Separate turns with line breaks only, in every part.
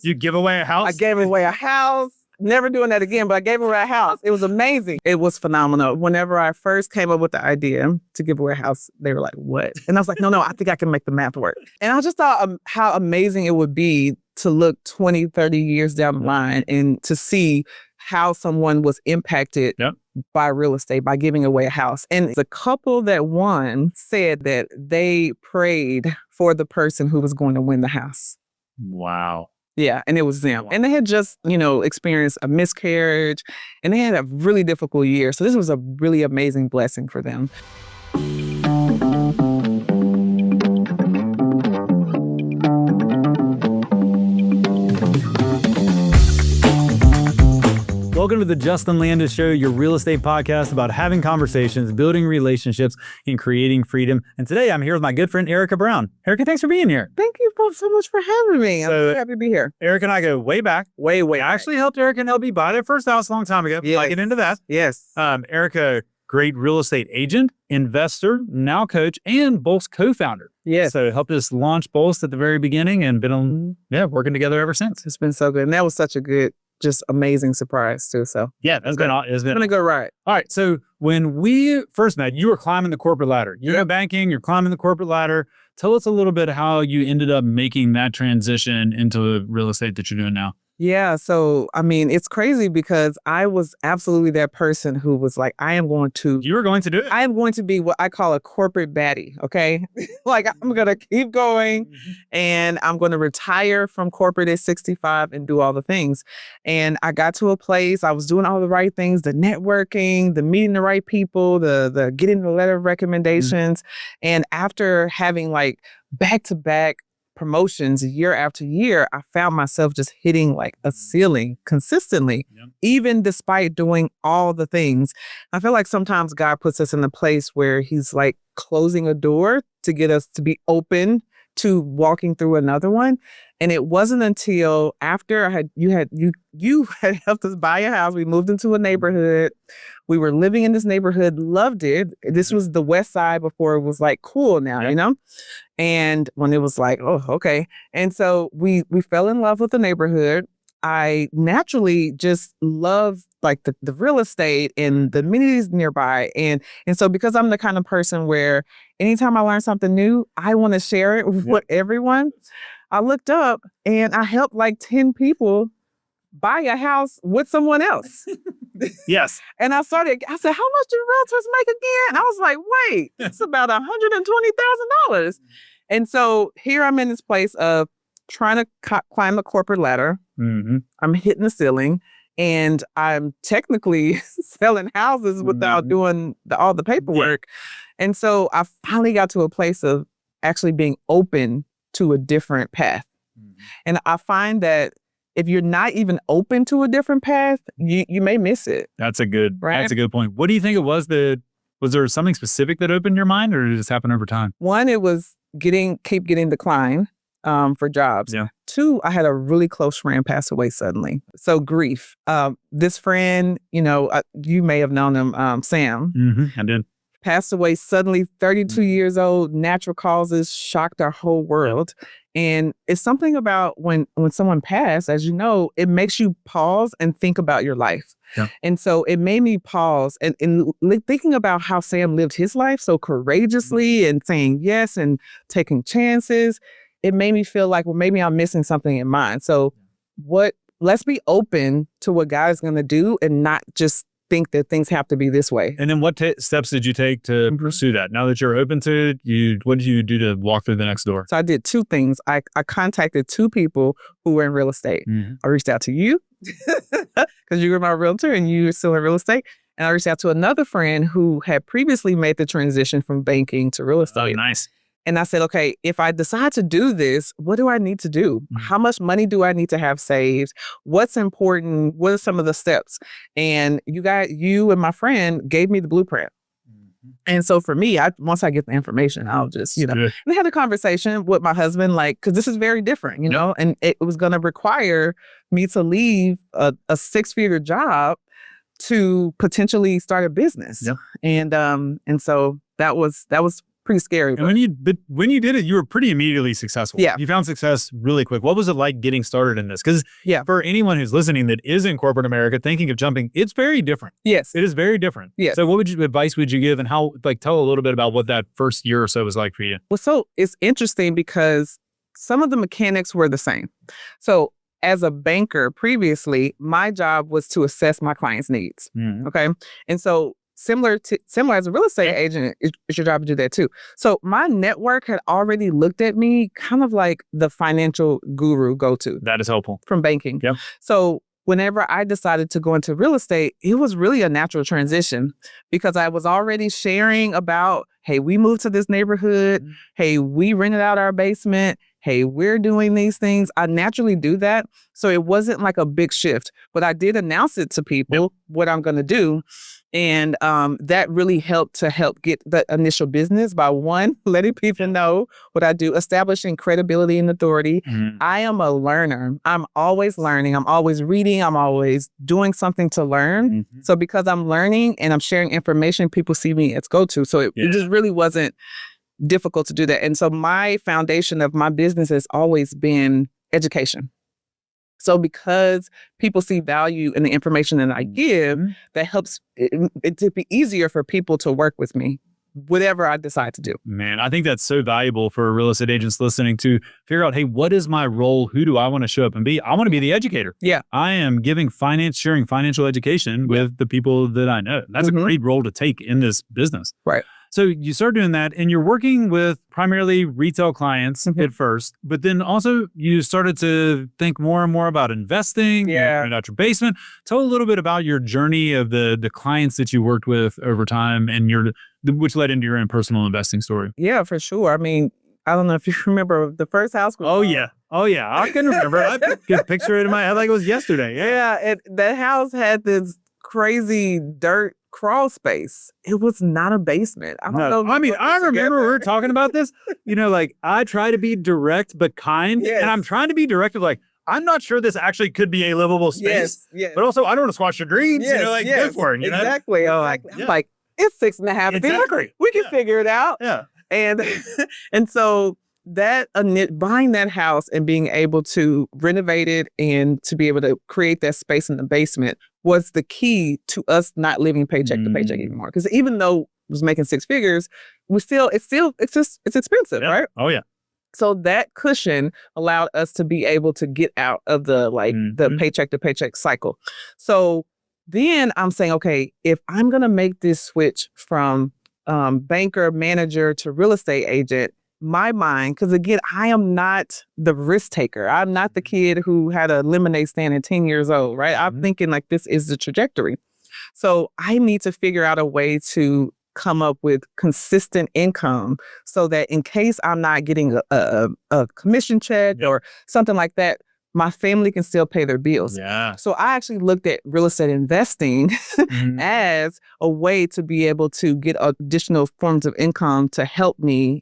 You give away a house?
I gave away a house. Never doing that again, but I gave away a house. It was amazing. It was phenomenal. Whenever I first came up with the idea to give away a house, they were like, what? And I was like, no, I think I can make the math work. And I just thought how amazing it would be to look 20, 30 years down the line and to see how someone was impacted by real estate, by giving away a house. And the couple that won said that they prayed for the person who was going to win the house.
Wow.
Yeah, and it was them. And they had just, experienced a miscarriage, and they had a really difficult year. So this was a really amazing blessing for them.
Welcome to the Justin Landis Show, your real estate podcast about having conversations, building relationships, and creating freedom. And today I'm here with my good friend, Erika Brown. Erika, thanks for being here.
Thank you both so much for having me. I'm so happy to be here.
Erika and I go way back.
Way
I actually helped Erika and LB buy their first house a long time ago.
Yes.
I'll get into that.
Yes.
Erika, great real estate agent, investor, now coach, and Bolt's co-founder.
Yes.
So helped us launch Bolt's at the very beginning and been on, working together ever since.
It's been so good. And that was such a good, just amazing surprise too. So
yeah, it's been
a good ride.
All right. So when we first met, you were climbing the corporate ladder. You're in banking, you're climbing the corporate ladder. Tell us a little bit how you ended up making that transition into real estate that you're doing now.
Yeah. So, it's crazy because I was absolutely that person who was like,
You were going to do it.
I am going to be what I call a corporate baddie. Okay. Like I'm going to keep going and I'm going to retire from corporate at 65 and do all the things. And I got to a place, I was doing all the right things, the networking, the meeting the right people, the getting the letter of recommendations. And after having like back-to-back promotions year after year, I found myself just hitting like a ceiling consistently, even despite doing all the things. I feel like sometimes God puts us in a place where he's like closing a door to get us to be open to walking through another one. And it wasn't until after you had helped us buy a house. We moved into a neighborhood. We were living in this neighborhood, loved it. This was the West Side before it was like cool now, And when it was like, oh, okay. And so we fell in love with the neighborhood. I naturally just love like the real estate and the amenities nearby. And so because I'm the kind of person where anytime I learn something new, I want to share it with everyone. I looked up and I helped like 10 people buy a house with someone else.
Yes.
And I said, how much do realtors make again? I was like, wait, it's about $120,000. And so here I'm in this place of trying to climb the corporate ladder.
Mm-hmm.
I'm hitting the ceiling and I'm technically selling houses without doing all the paperwork. Yeah. And so I finally got to a place of actually being open to a different path. Mm-hmm. And I find that if you're not even open to a different path, you may miss it.
That's a good point. What do you think it was was there something specific that opened your mind, or did it just happen over time?
One, it was keep getting declined for jobs.
Yeah.
Two, I had a really close friend pass away suddenly. So grief. This friend, you may have known him, Sam.
Mm-hmm, I did.
Passed away suddenly, 32 years old, natural causes, shocked our whole world. And it's something about when someone passed, as you know, it makes you pause and think about your life.
Yeah.
And so it made me pause and thinking about how Sam lived his life so courageously and saying yes and taking chances. It made me feel like, well, maybe I'm missing something in mine. So let's be open to what God is going to do and not just think that things have to be this way.
And then what steps did you take to pursue that? Now that you're open to it, what did you do to walk through the next door?
So I did two things. I contacted two people who were in real estate. Mm-hmm. I reached out to you because you were my realtor and you were still in real estate. And I reached out to another friend who had previously made the transition from banking to real estate.
Oh, nice.
And I said, okay, if I decide to do this, what do I need to do? Mm-hmm. How much money do I need to have saved? What's important? What are some of the steps? And you and my friend gave me the blueprint. Mm-hmm. And so for me, once I get the information, I'll just, and I had a conversation with my husband, like, because this is very different, and it was going to require me to leave a 6-figure job to potentially start a business.
Yep.
And so that was pretty scary.
And when you did it, you were pretty immediately successful.
Yeah.
You found success really quick. What was it like getting started in this? Because for anyone who's listening that is in corporate America thinking of jumping, it's very different.
Yes.
It is very different.
Yes.
So what advice would you give, and how, tell a little bit about what that first year or so was like for you?
Well, so it's interesting because some of the mechanics were the same. So as a banker previously, my job was to assess my clients' needs. Okay. And so similar as a real estate agent, it's your job to do that too. So my network had already looked at me kind of like the financial guru go-to.
That is helpful.
From banking.
Yep.
So whenever I decided to go into real estate, it was really a natural transition because I was already sharing about, hey, we moved to this neighborhood. Hey, we rented out our basement. Hey, we're doing these things. I naturally do that. So it wasn't like a big shift, but I did announce it to people what I'm going to do. And that really helped get the initial business by one, letting people know what I do, establishing credibility and authority. I am a learner. I'm always learning. I'm always reading. I'm always doing something to learn. So because I'm learning and I'm sharing information, people see me as go-to. So it just really wasn't difficult to do that. And so my foundation of my business has always been education. So because people see value in the information that I give, that helps it to be easier for people to work with me, whatever I decide to do.
Man, I think that's so valuable for real estate agents listening to figure out, hey, what is my role? Who do I want to show up and be? I want to be the educator.
Yeah.
I am sharing financial education with the people that I know. That's a great role to take in this business.
Right.
So you start doing that, and you're working with primarily retail clients at first, but then also you started to think more and more about investing, and out your basement. Tell a little bit about your journey of the clients that you worked with over time, and which led into your own personal investing story.
Yeah, for sure. I mean, I don't know if you remember the first house.
Oh yeah, I can remember. I can picture it in my head like it was yesterday.
Yeah, that house had this crazy dirt crawl space. It was not a basement. I don't know.
I mean, I remember we were talking about this. Like I try to be direct but kind, and I'm trying to be direct. Like I'm not sure this actually could be a livable space. But also I don't want to squash your dreams. Go for it.
Exactly. I'm like, it's 6.5 feet.
Exactly.
We can figure it out.
Yeah.
And so that buying that house and being able to renovate it and to be able to create that space in the basement was the key to us not living paycheck to paycheck anymore. Because even though I was making 6 figures, it's expensive, right?
Oh yeah.
So that cushion allowed us to be able to get out of the paycheck to paycheck cycle. So then I'm saying, okay, if I'm going to make this switch from banker, manager to real estate agent, my mind, because again, I am not the risk taker. I'm not the kid who had a lemonade stand at 10 years old, right? I'm thinking like this is the trajectory. So I need to figure out a way to come up with consistent income so that in case I'm not getting a commission check or something like that, my family can still pay their bills.
Yeah.
So I actually looked at real estate investing as a way to be able to get additional forms of income to help me,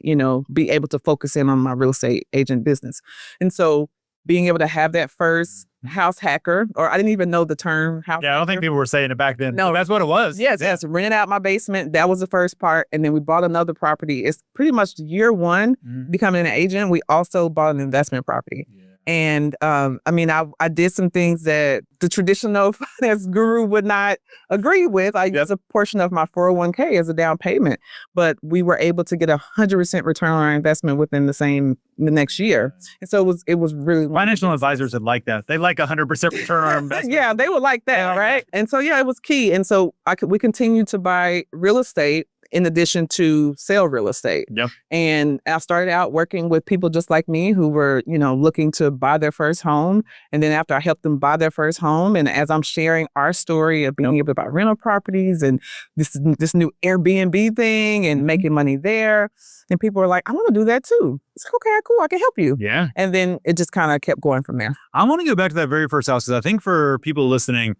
be able to focus in on my real estate agent business. And so being able to have that first house hacker, or I didn't even know the term house hacker.
I don't think people were saying it back then.
No,
that's what it was.
Yes. Rented out my basement. That was the first part. And then we bought another property. It's pretty much year one becoming an agent. We also bought an investment property. Yeah. And I did some things that the traditional finance guru would not agree with. I used a portion of my 401k as a down payment, but we were able to get 100% return on our investment within the next year. And so it was really
financial advisors would like that. They like 100% return on investment.
Yeah, they would like that, right? And so it was key. And so we continued to buy real estate in addition to sell real estate.
Yep.
And I started out working with people just like me who were, looking to buy their first home. And then after I helped them buy their first home, and as I'm sharing our story of being able to buy rental properties and this new Airbnb thing and making money there, and people were like, I want to do that too. It's like, okay, cool, I can help you.
Yeah.
And then it just kind of kept going from there.
I want to go back to that very first house because I think for people listening,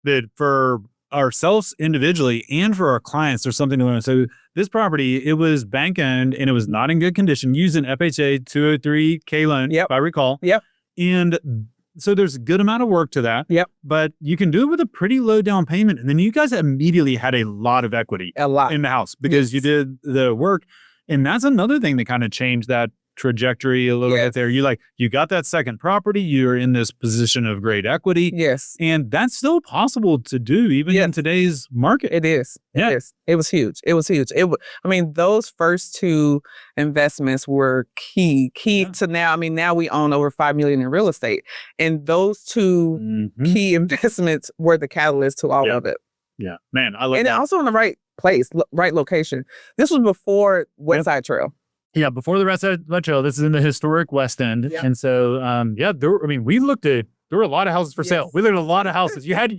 that for ourselves individually and for our clients, there's something to learn. So this property, it was bank owned and it was not in good condition, used an FHA 203K loan, if I recall.
Yep.
And so there's a good amount of work to that.
Yep.
But you can do it with a pretty low down payment. And then you guys immediately had a lot of equity
in
the house because you did the work. And that's another thing that kind of changed that trajectory a little bit there. You got that second property, you're in this position of great equity.
Yes.
And that's still possible to do even in today's market.
It is.
Yeah.
It is. It was huge. It was huge. I mean, those first two investments were key to now. I mean, now we own over $5 million in real estate. And those two key investments were the catalyst to all of it.
Yeah. Man, I love
that. And also in the right place, right location. This was before West Side Trail.
Yeah, before the West Side Trail. This is in the historic West End. Yeah. And so, there were a lot of houses for sale. We looked at a lot of houses. You had,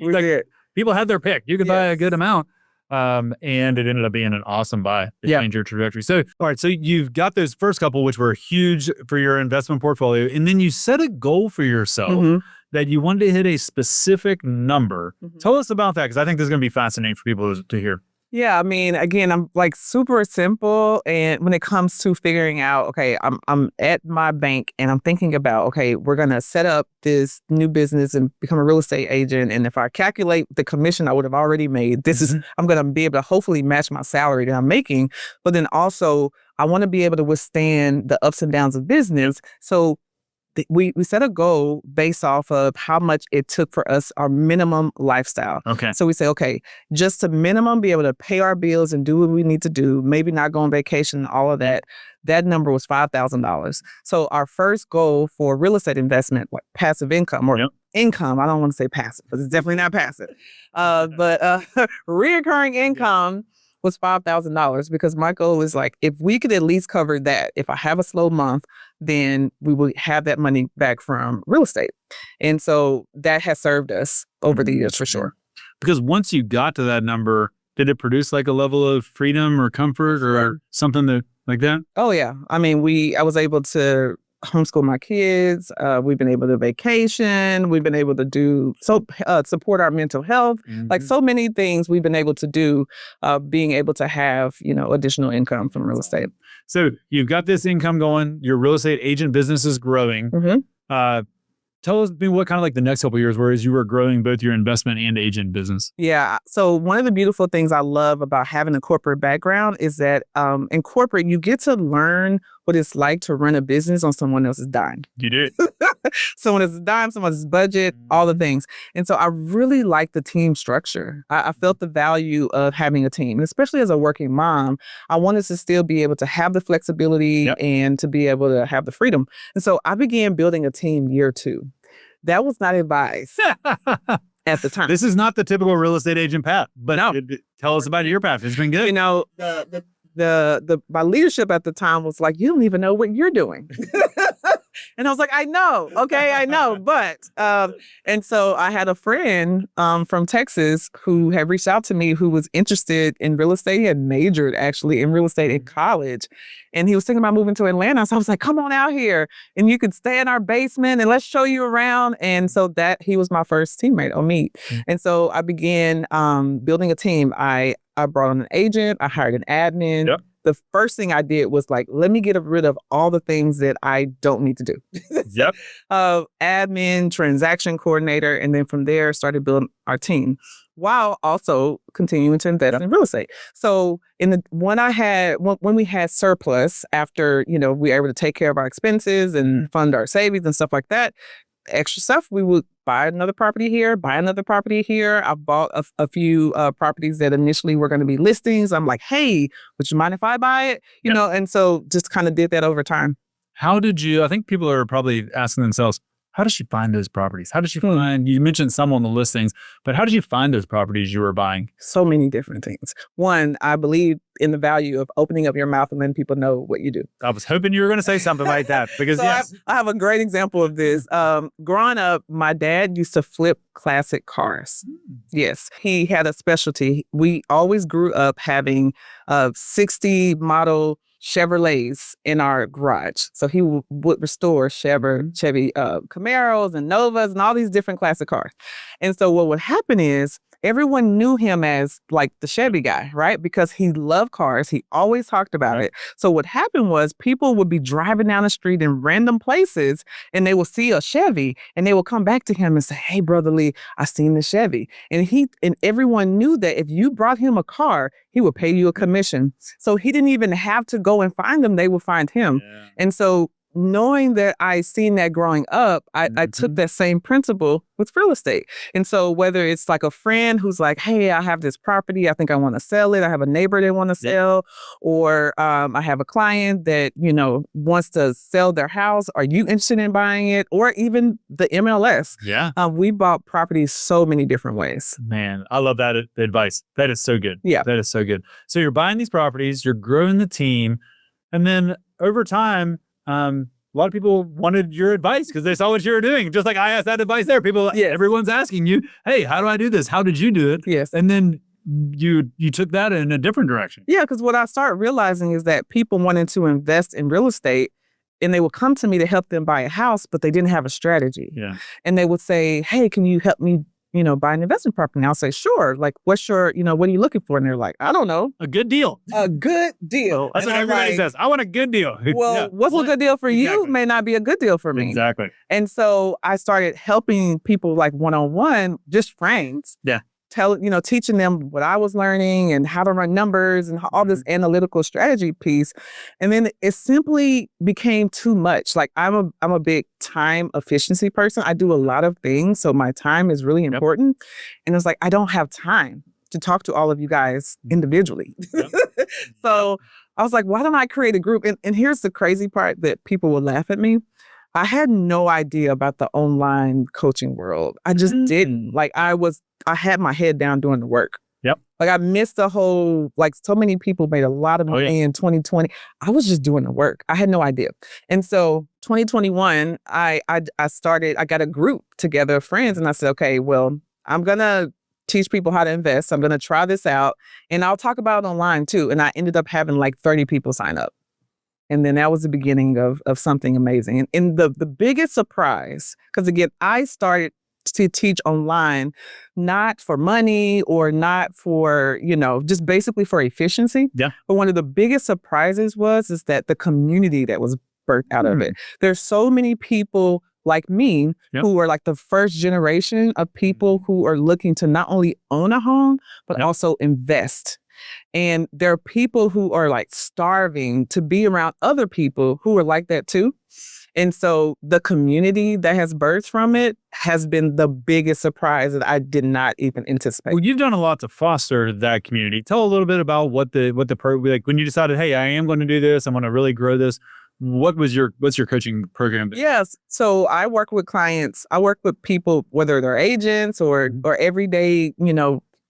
people had their pick. You could buy a good amount. And it ended up being an awesome buy. It changed your trajectory. So, all right. So you've got those first couple, which were huge for your investment portfolio. And then you set a goal for yourself that you wanted to hit a specific number. Tell us about that, because I think this is going to be fascinating for people to hear.
Yeah, I mean, again, I'm like super simple. And when it comes to figuring out, okay, I'm at my bank and I'm thinking about, okay, we're going to set up this new business and become a real estate agent. And if I calculate the commission I would have already made, I'm going to be able to hopefully match my salary that I'm making. But then also, I want to be able to withstand the ups and downs of business. So we set a goal based off of how much it took for us, our minimum lifestyle.
Okay.
So we say, okay, just to minimum be able to pay our bills and do what we need to do, maybe not go on vacation, all of that. That number was $5,000. So our first goal for real estate investment, like passive income or income, I don't want to say passive because it's definitely not passive, but reoccurring income was $5,000, because my goal is like, if we could at least cover that, if I have a slow month, then we will have that money back from real estate. And so that has served us over the years for sure.
Because once you got to that number, did it produce like a level of freedom or comfort or something like that?
Oh yeah. I mean, I was able to homeschool my kids. We've been able to vacation. We've been able to do support our mental health. Like so many things we've been able to do, being able to have, additional income from real estate.
So you've got this income going. Your real estate agent business is growing. Tell us what kind of like the next couple of years were as you were growing both your investment and agent business.
Yeah. So one of the beautiful things I love about having a corporate background is that in corporate, you get to learn what it's like to run a business on someone else's dime.
You did.
Someone else's dime, someone else's budget, all the things. And so I really like the team structure. I felt the value of having a team, and especially as a working mom, I wanted to still be able to have the flexibility and to be able to have the freedom. And so I began building a team year 2. That was not advised at the time.
This is not the typical real estate agent path, but tell us about your path. It's been good.
My leadership at the time was like, you don't even know what you're doing. And I was like, I know. Okay, I know. But, and so I had a friend from Texas who had reached out to me who was interested in real estate. He had majored actually in real estate in college. And he was thinking about moving to Atlanta. So I was like, come on out here and you could stay in our basement and let's show you around. And so he was my first teammate, Omid. And so I began building a team. I brought on an agent. I hired an admin. The first thing I did was like, let me get rid of all the things that I don't need to do. Admin, transaction coordinator, and then from there started building our team while also continuing to invest in real estate. So when we had surplus after, we were able to take care of our expenses and fund our savings and stuff like that, extra stuff, we would buy another property here, buy another property here. I bought a few properties that initially were going to be listings. I'm like, hey, would you mind if I buy it? You know, and so just kind of did that over time.
How did you, I think people are probably asking themselves, how did she find those properties? How did she find, you mentioned some on the listings, but how did you find those properties you were buying?
So many different things. One, I believe in the value of opening up your mouth and letting people know what you do.
I was hoping you were going to say something like that because
so I have a great example of this. Growing up, my dad used to flip classic cars. Yes, he had a specialty. We always grew up having 60 model Chevrolets in our garage. So he would restore Chevy Camaros and Novas and all these different classic cars. And so what would happen is everyone knew him as like the Chevy guy, right? Because he loved cars. He always talked about it. So what happened was people would be driving down the street in random places and they will see a Chevy and they will come back to him and say, hey, Brother Lee, I seen the Chevy. And everyone knew that if you brought him a car, he would pay you a commission. So he didn't even have to go and find them. They would find him. Yeah. And so knowing that I seen that growing up, I took that same principle with real estate. And so whether it's like a friend who's like, hey, I have this property, I think I want to sell it. I have a neighbor they want to sell, or I have a client that, wants to sell their house. Are you interested in buying it? Or even the MLS.
Yeah.
We bought properties so many different ways.
Man, I love that advice. That is so good.
Yeah.
That is so good. So you're buying these properties, you're growing the team, and then over time, a lot of people wanted your advice because they saw what you were doing. Just like I asked that advice there. People, everyone's asking you, hey, how do I do this? How did you do it?
Yes.
And then you took that in a different direction.
Yeah, because what I started realizing is that people wanted to invest in real estate and they would come to me to help them buy a house, but they didn't have a strategy.
Yeah.
And they would say, hey, can you help me buy an investment property? And I'll say, sure. Like, what's your, what are you looking for? And they're like, I don't know.
A good deal.
A good deal.
That's what everybody says. I want a good deal.
Well, what's a good deal for you may not be a good deal for me.
Exactly.
And so I started helping people like one-on-one, just friends.
Yeah.
Teaching them what I was learning and how to run numbers and all this analytical strategy piece. And then it simply became too much. Like I'm a big time efficiency person. I do a lot of things. So my time is really important. And it's like, I don't have time to talk to all of you guys individually. So I was like, why don't I create a group? And here's the crazy part that people will laugh at me. I had no idea about the online coaching world. I just didn't. Like I had my head down doing the work.
Yep.
Like I missed the whole, like so many people made a lot of money in 2020. I was just doing the work. I had no idea. And so 2021, I got a group together of friends and I said, okay, well, I'm going to teach people how to invest. I'm going to try this out and I'll talk about it online too. And I ended up having like 30 people sign up. And then that was the beginning of something amazing. And the biggest surprise, because again, I started to teach online, not for money or not for, just basically for efficiency.
Yeah.
But one of the biggest surprises is that the community that was birthed out of it. There's so many people like me who are like the first generation of people who are looking to not only own a home, but also invest. And there are people who are like starving to be around other people who are like that too. And so the community that has birthed from it has been the biggest surprise that I did not even anticipate.
Well, you've done a lot to foster that community. Tell a little bit about what the like when you decided, hey, I am going to do this, I'm going to really grow this. What's your coaching program?
Yes. So I work with clients. I work with people, whether they're agents or everyday,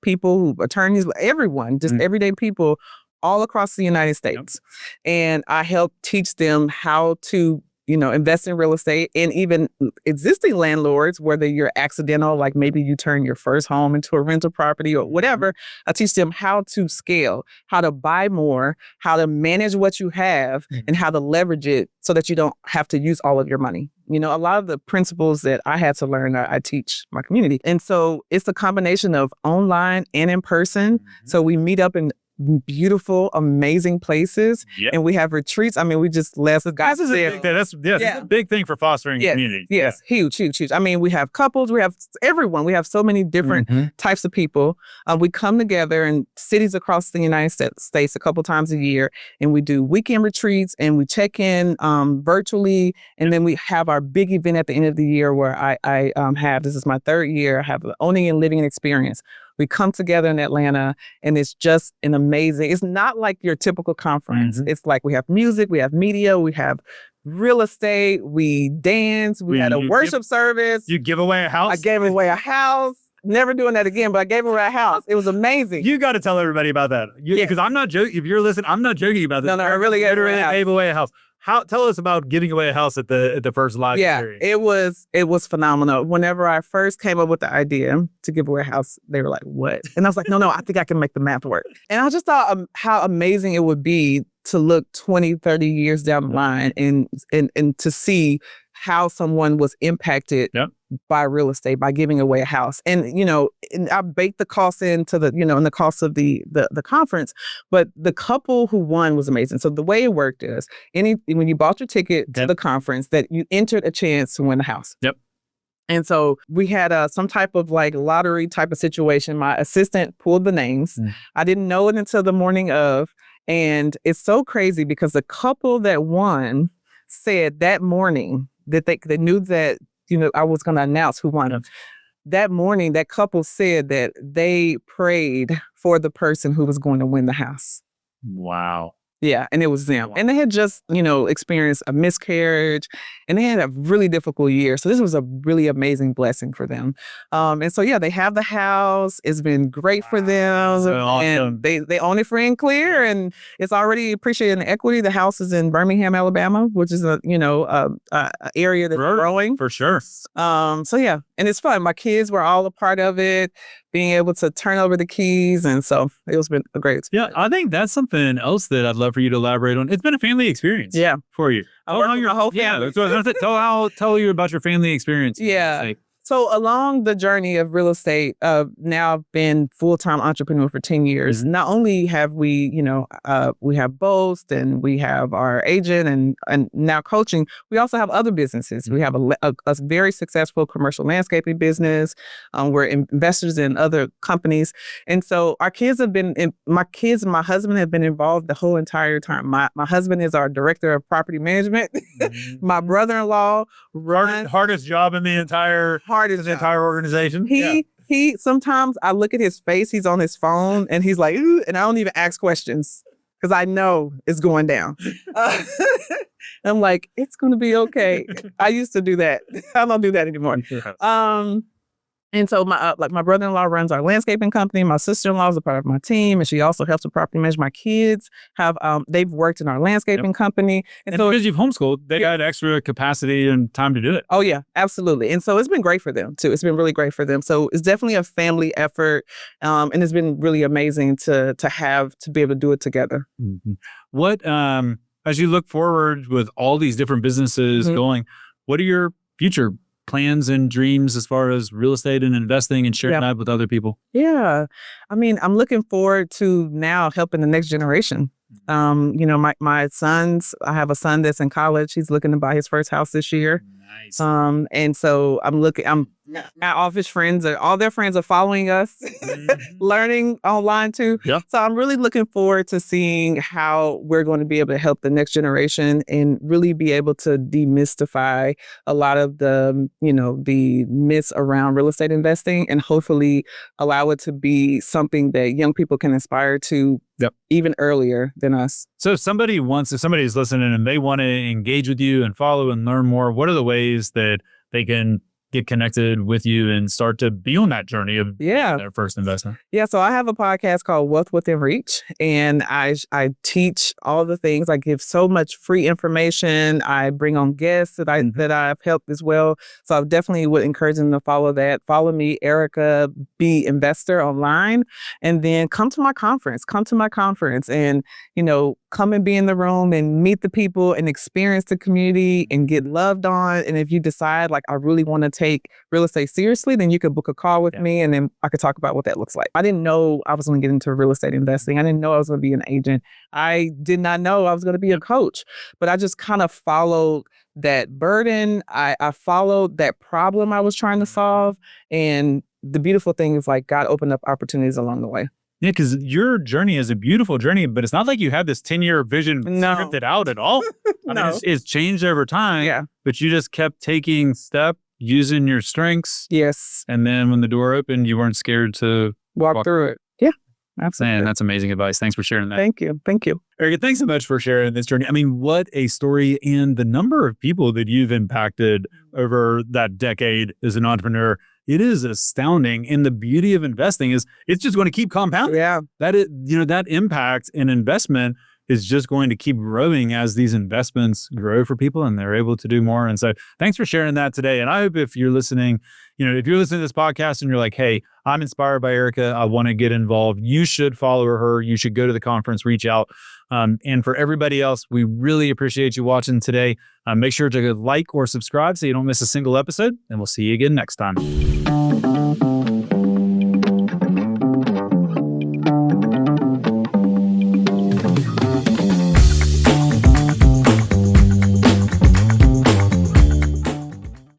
people, attorneys, everyone, just everyday people all across the United States. And I help teach them how to, invest in real estate, and even existing landlords, whether you're accidental, like maybe you turn your first home into a rental property or whatever. I teach them how to scale, how to buy more, how to manage what you have, and how to leverage it so that you don't have to use all of your money. A lot of the principles that I had to learn, I teach my community. And so it's a combination of online and in person. So we meet up in beautiful, amazing places. And we have retreats. I mean, we just left the guys there.
That's a big thing for fostering community.
Yes, huge. I mean, we have couples, we have everyone. We have so many different types of people. We come together in cities across the United States a couple times a year, and we do weekend retreats, and we check in virtually, and then we have our big event at the end of the year where I have, this is my third year, I have the Owning and Living Experience. We come together in Atlanta and it's just an amazing, it's not like your typical conference. It's like we have music, we have media, we have real estate, we dance, we had a worship service.
You give away a house?
I gave away a house. Never doing that again, but I gave away a house. It was amazing.
You got to tell everybody about that. Because I'm not joking. If you're listening, I'm not joking about this.
No, I really gave
away a house. Tell us about giving away a house at the first live experience.
It was phenomenal. Whenever I first came up with the idea to give away a house, they were like, what? And I was like, no, I think I can make the math work. And I just thought how amazing it would be to look 20, 30 years down the line and to see how someone was impacted buy real estate by giving away a house. And, you know, and I baked the cost into the, you know, in the cost of the conference, but the couple who won was amazing. So the way it worked is when you bought your ticket to the conference, that you entered a chance to win the house.
Yep.
And so we had some type of like lottery type of situation. My assistant pulled the names. I didn't know it until the morning of. And it's so crazy because the couple that won said that morning that they knew that, you know, I was going to announce who won.
Yep.
That morning, that couple said that they prayed for the person who was going to win the house.
Wow.
Yeah, and it was them. And they had just, you know, experienced a miscarriage, and they had a really difficult year. So this was a really amazing blessing for them. And so, yeah, they have the house. It's been great for them.
So awesome.
And they own it free and clear, and it's already appreciated in equity. The house is in Birmingham, Alabama, which is a area that's growing.
For sure.
So, yeah, and it's fun. My kids were all a part of it, being able to turn over the keys. And so it's been a great experience.
Yeah, I think that's something else that I'd love for you to elaborate on. It's been a family experience for you.
I work with my whole family.
Yeah, so tell you about your family experience.
Yeah. So along the journey of real estate, now I've been full-time entrepreneur for 10 years. Not only have we, you know, we have Boast and we have our agent and now coaching, we also have other businesses. We have a very successful commercial landscaping business. We're investors in other companies. And so my kids and my husband have been involved the whole entire time. My husband is our director of property management. My brother-in-law runs
hardest job in the entire organization.
He sometimes I look at his face, he's on his phone and he's like, ooh, and I don't even ask questions because I know it's going down. I'm like, it's going to be okay. I used to do that. I don't do that anymore. And so my brother-in-law runs our landscaping company. My sister-in-law is a part of my team, and she also helps with property management. My kids they've worked in our landscaping company.
And so because you've homeschooled, they got extra capacity and time to do it.
Oh yeah, absolutely. And so it's been great for them too. It's been really great for them. So it's definitely a family effort. And it's been really amazing to be able to do it together.
Mm-hmm. What, as you look forward with all these different businesses going, what are your future plans and dreams as far as real estate and investing and sharing that with other people?
Yeah. I mean, I'm looking forward to now helping the next generation. You know, my sons, I have a son that's in college. He's looking to buy his first house this year.
Nice.
And so my office friends all their friends are following us, learning online too.
Yeah.
So I'm really looking forward to seeing how we're going to be able to help the next generation and really be able to demystify a lot of the, you know, the myths around real estate investing and hopefully allow it to be something that young people can aspire to even earlier than us.
So if somebody's listening and they want to engage with you and follow and learn more, what are the ways that they can get connected with you and start to be on that journey of their first investment? Yeah.
So I have a podcast called Wealth Within Reach, and I teach all the things. I give so much free information. I bring on guests that I've helped as well. So I definitely would encourage them to follow that. Follow me, Erika B Investor online, and then come to my conference. And, you know, come and be in the room and meet the people and experience the community and get loved on. And if you decide like I really want to take real estate seriously, then you could book a call with me and then I could talk about what that looks like. I didn't know I was going to get into real estate investing. I didn't know I was going to be an agent. I did not know I was going to be a coach, but I just kind of followed that burden. I followed that problem I was trying to solve. And the beautiful thing is like God opened up opportunities along the way.
Yeah, because your journey is a beautiful journey, but it's not like you have this 10-year vision scripted out at all. I mean, it's changed over time, but you just kept taking steps, using your strengths.
Yes.
And then when the door opened, you weren't scared to
walk through it. Yeah, absolutely.
Man, that's amazing advice. Thanks for sharing that.
Thank you.
Erika, thanks so much for sharing this journey. I mean, what a story, and the number of people that you've impacted over that decade as an entrepreneur. It is astounding. And the beauty of investing is it's just going to keep compounding.
Yeah.
That impact and investment is just going to keep growing as these investments grow for people and they're able to do more. And so thanks for sharing that today. And I hope if you're listening, if you're listening to this podcast and you're like, hey, I'm inspired by Erika, I want to get involved, you should follow her. You should go to the conference, reach out. And for everybody else, we really appreciate you watching today. Make sure to like or subscribe so you don't miss a single episode, and we'll see you again next time.